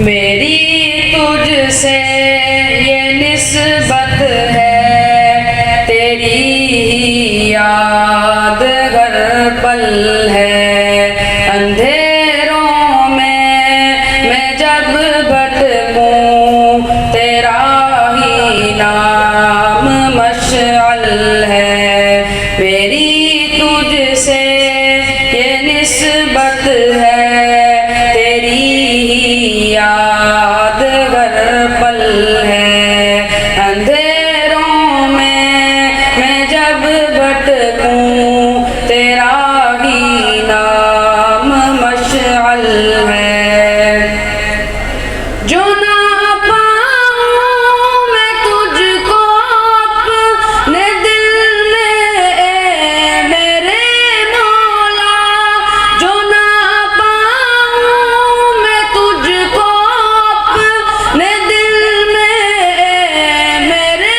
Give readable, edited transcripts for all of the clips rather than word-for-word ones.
मेरी तुझसे ये निस्बत है तेरी ही याद गर पल है अंधेरों में मैं जब भटकूं तेरा ही नाम मशअल है मेरी तुझसे ये निस्बत है तेरी याद गर पल है अंधेरों में मैं जब भटकूं तेरा ही नाम मशअल है जो ना पाऊं मैं तुझको अपने दिल में मेरे मौला जो ना पाऊं मैं तुझको अपने दिल में मेरे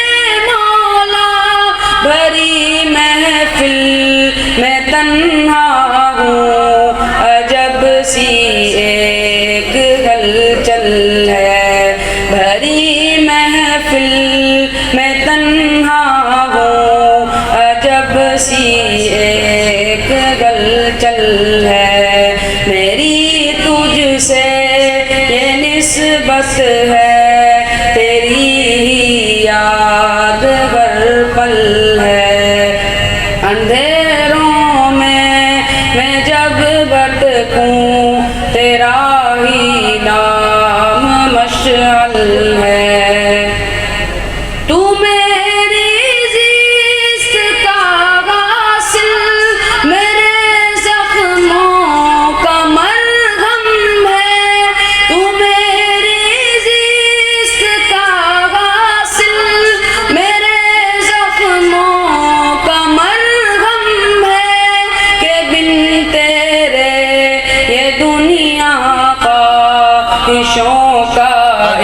मौला भरी महफिल में तन्हा हूँ अजब सी एक हलचल है भरी महफिल में तन्हा हूँ अजब सी एक हलचल है मेरी तुझसे ये निस्बत है तेरी ही याद गर पल है अंधेरों में मैं जब भटकूं तेरा ही नाम मशअल है तू मेरी जिस्त का गासिल मेरे जख्मों का मरहम है तू मेरी जिस्त का गासिल मेरे जख्मों का मरहम है के बिन तेरे ये दुनिया का ख्वाहिशों का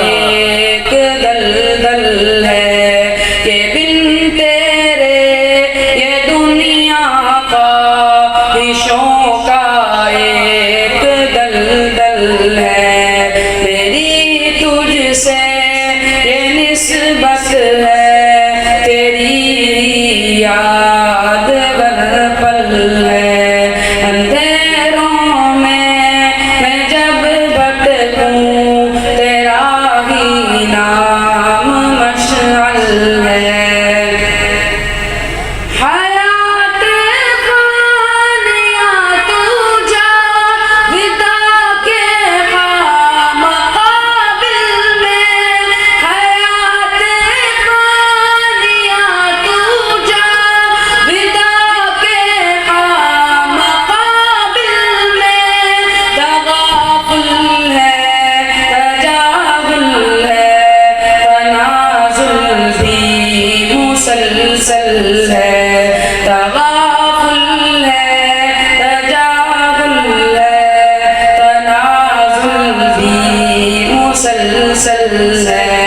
एक दलदल है के बिन तेरे ये दुनिया का ख्वाहिशों का एक दलदल है मेरी तुझसे ये निस्बत है तेरी याद गर पल है अंधेरों में मैं जब भटकूं तेरा ही नाम मशअल है हयात फानिया तू जा विदा के मकाबिल में हयात फानिया तू जा विदा के मकाबिल में तगाफुल है तजाहुल है तनाजुल भी मुसलसल है तगाफुल है तजाहुल है तनाजुल भी मुसलसल है